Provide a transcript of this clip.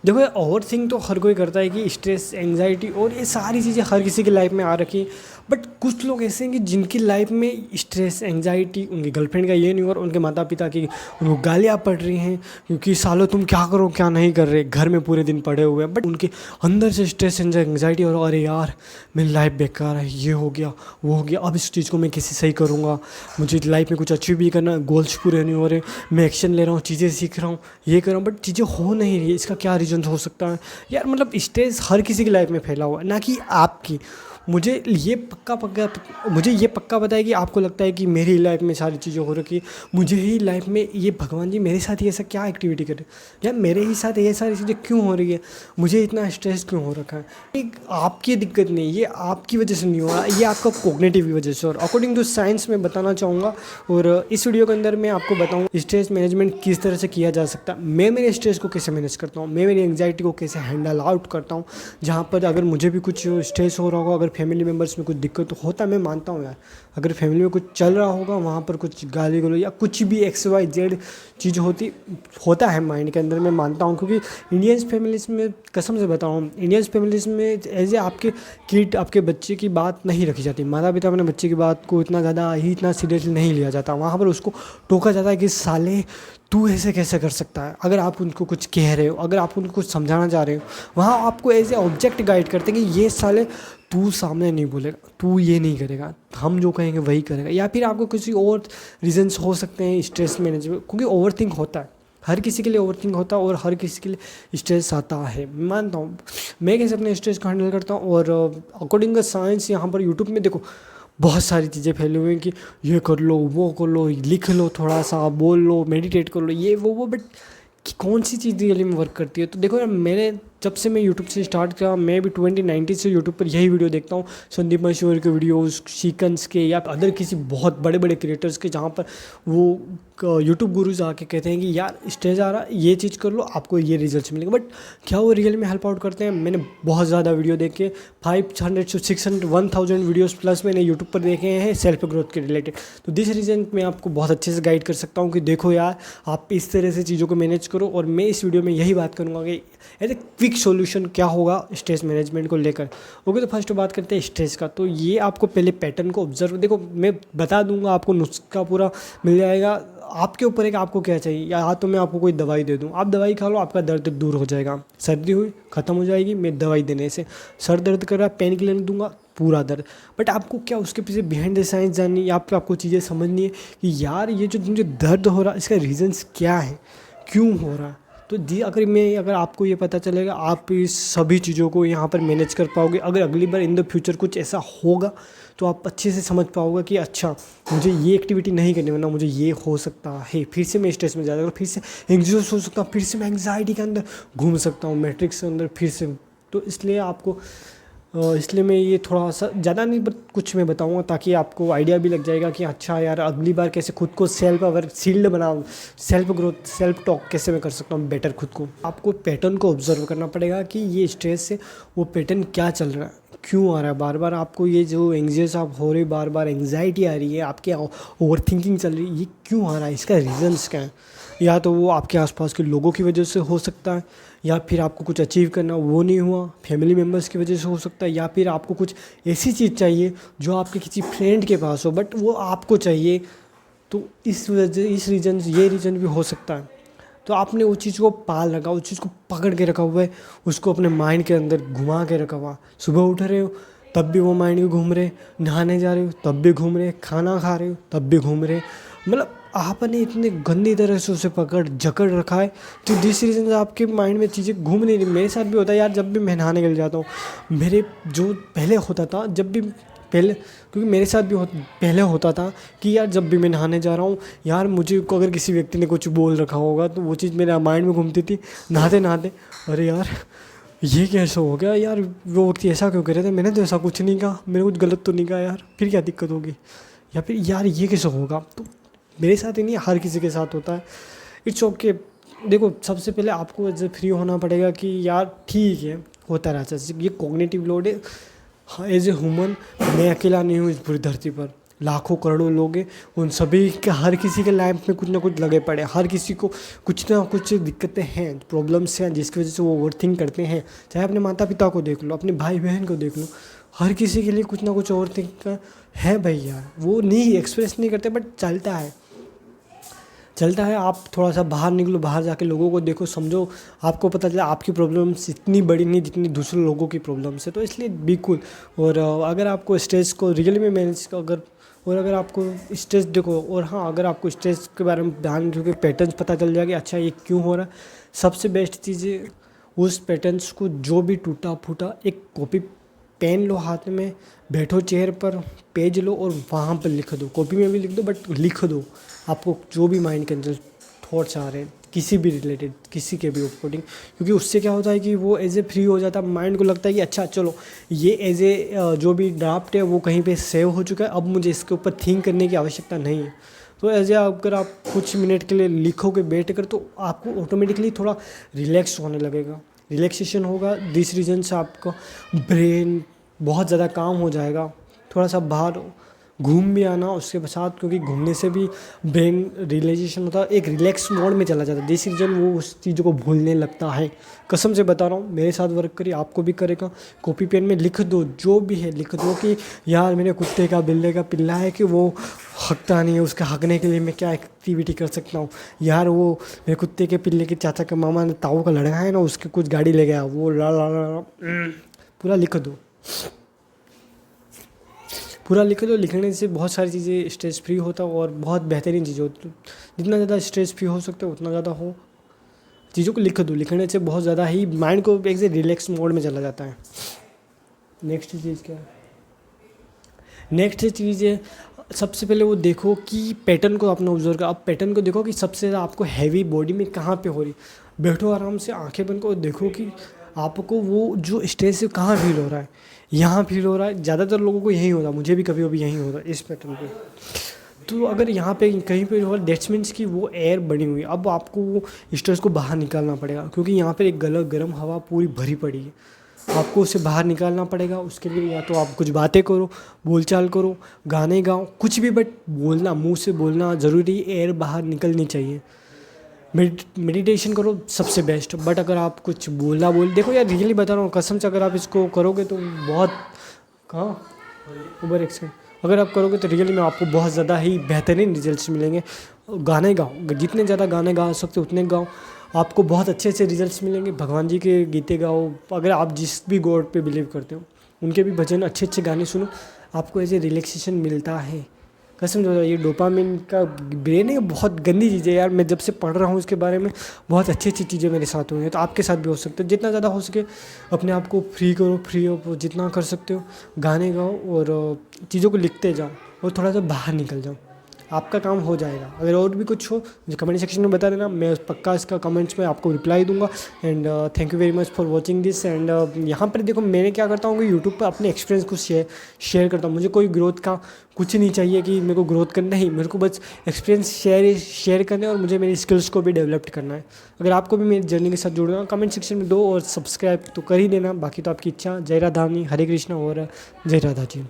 देखो ओवरथिंक तो हर कोई करता है कि स्ट्रेस, एंग्जाइटी और ये सारी चीज़ें हर किसी की लाइफ में आ रखी हैं। बट कुछ लोग ऐसे हैं कि जिनकी लाइफ में स्ट्रेस, एंग्जाइटी उनकी गर्लफ्रेंड का ये नहीं हो रहा, उनके माता पिता की उनको गालियाँ पड़ रही हैं क्योंकि सालों तुम क्या करो क्या नहीं कर रहे, घर में पूरे दिन पड़े हुए हैं। बट उनके अंदर से स्ट्रेस, एंग्जाइटी और अरे यार मेरी लाइफ बेकार है, ये हो गया वो हो गया, अब इस चीज़ को मैं कैसे सही करूँगा, मुझे लाइफ में कुछ अचीव भी करना, गोल्स पूरे नहीं हो रहे, मैं एक्शन ले रहा हूँ, चीज़ें सीख रहा हूँ, ये कर रहा हूँ, बट चीज़ें हो नहीं रही है। इसका क्या रीज़न हो सकता है यार? मतलब स्ट्रेस हर किसी की लाइफ में फैला हुआ है, ना कि आपकी। मुझे ये पक्का पता है कि आपको लगता है कि मेरी लाइफ में सारी चीज़ें हो रखी, मुझे ही लाइफ में ये भगवान जी मेरे साथ ही ऐसा क्या एक्टिविटी कर रहे हैं यार, मेरे ही साथ ये सारी चीज़ें क्यों हो रही है, मुझे इतना स्ट्रेस क्यों हो रखा है। एक आपकी दिक्कत नहीं, ये आपकी वजह से नहीं हो रहा, ये आपका कॉग्निटिव की वजह से। और अकॉर्डिंग टू साइंस में बताना चाहूँगा, और इस वीडियो के अंदर मैं आपको बताऊँ स्ट्रेस मैनेजमेंट किस तरह से किया जा सकता है, मैं मेरे स्ट्रेस को कैसे मैनेज करता हूँ, मैं मेरी एंग्जाइटी को कैसे हैंडल आउट करता हूँ। जहाँ पर अगर मुझे भी कुछ स्ट्रेस हो रहा होगा, अगर फैमिली मेम्बर्स में कुछ दिक्कत होता है, मैं मानता हूँ यार, अगर फैमिली में कुछ चल रहा होगा, वहाँ पर कुछ गाली गलौज या कुछ भी XYZ चीज़ होता है माइंड के अंदर, मैं मानता हूँ। क्योंकि इंडियंस फैमिलीज़ में कसम से बताऊँ, इंडियंस फैमिलीज़ में एज ए आपके किड, आपके बच्चे की बात नहीं रखी जाती, माता पिता अपने बच्चे की बात को इतना सीरियसली नहीं लिया जाता। वहाँ पर उसको टोका जाता है कि साले तू ऐसे कैसे कर सकता है। अगर आप उनको कुछ कह रहे हो, अगर आप उनको कुछ समझाना चाह रहे हो, वहाँ आपको एज ए ऑब्जेक्ट गाइड करते हैं कि ये साले तू सामने नहीं बोलेगा, तू ये नहीं करेगा, हम जो कहेंगे वही करेगा। या फिर आपको किसी और रीजंस हो सकते हैं स्ट्रेस मैनेजमेंट, क्योंकि ओवरथिंक होता है, हर किसी के लिए ओवरथिंक होता है और हर किसी के लिए स्ट्रेस आता है। मैं मानता हूँ मैं कैसे अपने स्ट्रेस को हैंडल करता हूँ। और अकॉर्डिंग टू साइंस यहाँ पर यूट्यूब में देखो बहुत सारी चीज़ें फैली हुई हैं कि ये कर लो, वो कर लो, लिख लो, थोड़ा सा बोल लो, मेडिटेट कर लो, ये वो बट कि कौन सी चीज़ रियली में वर्क करती है। तो देखो यार, जब से मैं यूट्यूब से स्टार्ट किया, मैं भी 2019 से यूट्यूब पर यही वीडियो देखता हूँ, संदीप मशहूर के वीडियोस, सीकंस के या अदर किसी बहुत बड़े बड़े क्रिएटर्स के, जहाँ पर वो यूट्यूब गुरुज आके कहते हैं कि यार स्टेज आ रहा है, ये चीज़ कर लो, आपको ये रिजल्ट्स मिलेंगे। बट क्या वो रियल में हेल्प आउट करते हैं? मैंने बहुत ज़्यादा वीडियो देखे, 500 से 600 1000 वीडियोज़ प्लस मैंने यूट्यूब पर देखे हैं सेल्फ ग्रोथ के रिलेटेड। तो दिस रीज़न मैं आपको बहुत अच्छे से गाइड कर सकता हूँ कि देखो यार, आप इस तरह से चीज़ों को मैनेज करो। और मैं इस वीडियो में यही बात करूँगा कि एज ए क्विक सॉल्यूशन क्या होगा स्ट्रेस मैनेजमेंट को लेकर। ओके, तो फर्स्ट बात करते हैं स्ट्रेस का। तो ये आपको पहले पैटर्न को ऑब्जर्व, देखो मैं बता दूंगा, आपको नुस्खा पूरा मिल जाएगा, आपके ऊपर है कि आपको क्या चाहिए। या तो मैं आपको कोई दवाई दे दूँ, आप दवाई खा लो, आपका दर्द दूर हो जाएगा, सर्दी हुई ख़त्म हो जाएगी मैं दवाई देने से, सर दर्द कर रहा है पेन किलर दूंगा पूरा दर्द। बट आपको क्या उसके पीछे बिहाइंड द साइंस जाननी है, आपको चीज़ें समझनी है कि यार ये जो मुझे दर्द हो रहा है इसका रीज़न्स क्या है, क्यों हो रहा है। तो अगर आपको ये पता चलेगा, आप इस सभी चीज़ों को यहाँ पर मैनेज कर पाओगे। अगर अगली बार इन द फ्यूचर कुछ ऐसा होगा तो आप अच्छे से समझ पाओगे कि अच्छा मुझे ये एक्टिविटी नहीं करनी, वरना मुझे ये हो सकता है, फिर से मैं स्ट्रेस में जा सकता हूँ, फिर से एंग्जाइटी हो सकता हूँ, फिर से मैं एंग्जाइटी के अंदर घूम सकता हूँ, मैट्रिक्स के अंदर फिर से। तो इसलिए मैं ये थोड़ा सा ज़्यादा नहीं कुछ मैं बताऊंगा, ताकि आपको आइडिया भी लग जाएगा कि अच्छा यार अगली बार कैसे खुद को सेल्फ अवेयर शील्ड बनाऊँ, सेल्फ ग्रोथ, सेल्फ टॉक कैसे मैं कर सकता हूँ बेटर खुद को। आपको पैटर्न को ऑब्जर्व करना पड़ेगा कि ये स्ट्रेस से वो पैटर्न क्या चल रहा है, क्यों आ रहा है बार बार आपको ये जो एंग्जाइटी आप हो रही, बार बार एंग्जाइटी आ रही है, आपके ओवर थिंकिंग चल रही है, ये क्यों आ रहा है, इसका रीज़न्स क्या है। या तो वो आपके आसपास के लोगों की वजह से हो सकता है, या फिर आपको कुछ अचीव करना वो नहीं हुआ, फैमिली मेम्बर्स की वजह से हो सकता है, या फिर आपको कुछ ऐसी चीज़ चाहिए जो आपके किसी फ्रेंड के पास हो बट वो आपको चाहिए। तो ये रीज़न भी हो सकता है। तो आपने उस चीज़ को पाल रखा, उस चीज़ को पकड़ के रखा हुआ है, उसको अपने माइंड के अंदर घुमा के रखा हुआ। सुबह उठ रहे हो तब भी वो माइंड में घूम रहे, नहाने जा रहे हो तब भी घूम रहे, खाना खा रहे हो तब भी घूम रहे, मतलब आपने इतने गंदी तरह से उसे जकड़ रखा है। तो जिस रीज़न से आपके माइंड में चीज़ें घूम नहीं रही। मेरे साथ भी होता है यार, जब भी मैं नहाने के लिए जाता हूँ, मेरे जो पहले होता था, जब भी पहले, क्योंकि मेरे साथ भी पहले होता था कि यार जब भी मैं नहाने जा रहा हूँ यार, मुझे को अगर किसी व्यक्ति ने कुछ बोल रखा होगा तो वो चीज़ मेरे माइंड में घूमती थी नहाते नहाते, अरे यार ये कैसे हो गया यार, वो व्यक्ति ऐसा क्यों कह रहे थे, मैंने तो ऐसा कुछ नहीं कहा, मैंने कुछ गलत तो नहीं कहा यार, फिर क्या दिक्कत होगी, या फिर यार ये कैसे होगा। तो मेरे साथ ही नहीं, हर किसी के साथ होता है। It's okay. देखो सबसे पहले आपको फ्री होना पड़ेगा कि यार ठीक है, होता रहता है, ये कॉग्निटिव लोड है। हाँ, एज ए ह्यूमन मैं अकेला नहीं हूँ इस पूरी धरती पर, लाखों करोड़ों लोग हैं, उन सभी के हर किसी के लाइफ में कुछ ना कुछ लगे पड़े, हर किसी को कुछ ना कुछ दिक्कतें हैं, प्रॉब्लम्स हैं, जिसकी वजह से वो ओवरथिंक करते हैं। चाहे अपने माता पिता को देख लो, अपने भाई बहन को देख लो, हर किसी के लिए कुछ ना कुछ ओवरथिंक है भैया। वो नहीं एक्सप्रेस नहीं करते बट चलता है। आप थोड़ा सा बाहर निकलो, बाहर जाके लोगों को देखो, समझो, आपको पता चला आपकी प्रॉब्लम्स इतनी बड़ी नहीं जितनी दूसरे लोगों की प्रॉब्लम्स है। तो इसलिए बिल्कुल, और अगर आपको स्ट्रेस को रियली में मैनेज अगर आपको स्ट्रेस देखो, और हाँ, अगर आपको स्ट्रेस के बारे में ध्यान रखोगे, पैटर्न्स पता चल जाएगा, अच्छा ये क्यों हो रहा है। सबसे बेस्ट चीज़ है उस पैटर्न्स को, जो भी टूटा फूटा, एक कॉपी पेन लो हाथ में, बैठो चेयर पर, पेज लो और वहाँ पर लिख दो। कॉपी में भी लिख दो बट लिख दो, आपको जो भी माइंड के अंदर थॉट्स आ रहे हैं किसी भी रिलेटेड, किसी के भी अकॉर्डिंग, क्योंकि उससे क्या होता है कि वो एज ए फ्री हो जाता है। माइंड को लगता है कि अच्छा चलो, ये एज ए जो भी ड्राफ्ट है वो कहीं पे सेव हो चुका है, अब मुझे इसके ऊपर थिंक करने की आवश्यकता नहीं है। तो एज ए अगर आप कुछ मिनट के लिए लिखोगे बैठ कर, तो आपको ऑटोमेटिकली थोड़ा रिलैक्स होने लगेगा, रिलैक्सेशन होगा। दिस रीज़न से आपका ब्रेन बहुत ज़्यादा काम हो जाएगा। थोड़ा सा बाहर घूम भी आना उसके साथ, क्योंकि घूमने से भी ब्रेन रियलाइजेशन होता है, एक रिलैक्स मोड में चला जाता है। जिस रीज़न वो उस चीज़ों को भूलने लगता है। कसम से बता रहा हूँ, मेरे साथ वर्क करिए, आपको भी करेगा। कॉपी पेन में लिख दो, जो भी है लिख दो कि यार मेरे कुत्ते का बिल्ले का पिल्ला है कि वो हकता नहीं है, उसके हकने के लिए मैं क्या एक्टिविटी कर सकता हूँ। यार वो मेरे कुत्ते के पिल्ले के चाचा के मामा ने ताऊ का लड़का है ना, उसके कुछ गाड़ी ले गया, वो ला ला ला पूरा लिख दो, पूरा लिख दो। लिखने से बहुत सारी चीज़ें स्ट्रेस फ्री होता है और बहुत बेहतरीन चीज़ होती है। जितना ज़्यादा स्ट्रेस फ्री हो सकते हो उतना ज़्यादा हो, चीज़ों को लिख दो। लिखने से बहुत ज़्यादा ही माइंड को एक से रिलैक्स मोड में चला जाता है। नेक्स्ट चीज़ क्या है? नेक्स्ट चीज़ है, सबसे पहले वो देखो कि पैटर्न को अपना ऑब्जर्व करो। आप पैटर्न को देखो कि सबसे ज़्यादा आपको हैवी बॉडी में कहाँ पे हो रही। बैठो आराम से, आंखें बंद करो, देखो कि आपको वो जो स्ट्रेस है कहाँ फील हो रहा है। यहाँ फील हो रहा है, ज़्यादातर लोगों को यही होता है, मुझे भी कभी कभी यही होता है इस पैटर्न पे। तो अगर यहाँ पे कहीं पे हो, दैट्स मीन्स कि वो एयर बनी हुई है। अब आपको वो स्ट्रेस को बाहर निकालना पड़ेगा, क्योंकि यहाँ पे एक गर्म हवा पूरी भरी पड़ी है। आपको उसे बाहर निकालना पड़ेगा। उसके लिए या तो आप कुछ बातें करो, बोलचाल करो, गाने गाओ, कुछ भी, बट बोलना, मुंह से बोलना ज़रूरी, एयर बाहर निकलनी चाहिए। मेडिटेशन करो, सबसे बेस्ट। बट अगर आप कुछ देखो यार, रियली बता रहा हूँ कसम से, अगर आप इसको करोगे तो बहुत, कहाँ ऊबर एक्सटेंड, अगर आप करोगे तो रियली में आपको बहुत ज़्यादा ही बेहतरीन रिजल्ट्स मिलेंगे। गाने गाओ, जितने ज़्यादा गाने गा सकते हो उतने गाओ, आपको बहुत अच्छे अच्छे रिजल्ट्स मिलेंगे। भगवान जी के गीते गाओ, अगर आप जिस भी गॉड पे बिलीव करते हो उनके भी भजन, अच्छे अच्छे गाने सुनो, आपको ऐसे रिलैक्सेशन मिलता है। कसम से, ये डोपामिन का ब्रेन है, बहुत गंदी चीज़ है यार। मैं जब से पढ़ रहा हूँ इसके बारे में, बहुत अच्छी अच्छी चीज़ें मेरे साथ हुई हैं, तो आपके साथ भी हो सकते हैं। जितना ज़्यादा हो सके अपने आप को फ्री करो, फ्री हो जितना कर सकते हो, गाने गाओ और चीज़ों को लिखते जाओ और थोड़ा सा बाहर निकल जाओ, आपका काम हो जाएगा। अगर और भी कुछ हो मुझे कमेंट सेक्शन में बता देना, मैं पक्का इसका कमेंट्स में आपको रिप्लाई दूंगा। And thank you very much for watching this. And यहाँ पर देखो, मैंने क्या करता हूँ कि यूट्यूब पर अपने एक्सपीरियंस को शेयर करता हूँ। मुझे कोई ग्रोथ का कुछ नहीं चाहिए कि मेरे को ग्रोथ करना ही, मेरे को बस एक्सपीरियंस शेयर करना है और मुझे मेरी स्किल्स को भी डेवलप करना है। अगर आपको भी मेरी जर्नी के साथ जुड़ना, कमेंट सेक्शन में दो और सब्सक्राइब तो कर ही देना, बाकी तो आपकी इच्छा। जय राधा रानी, हरे कृष्णा और जय राधा जी।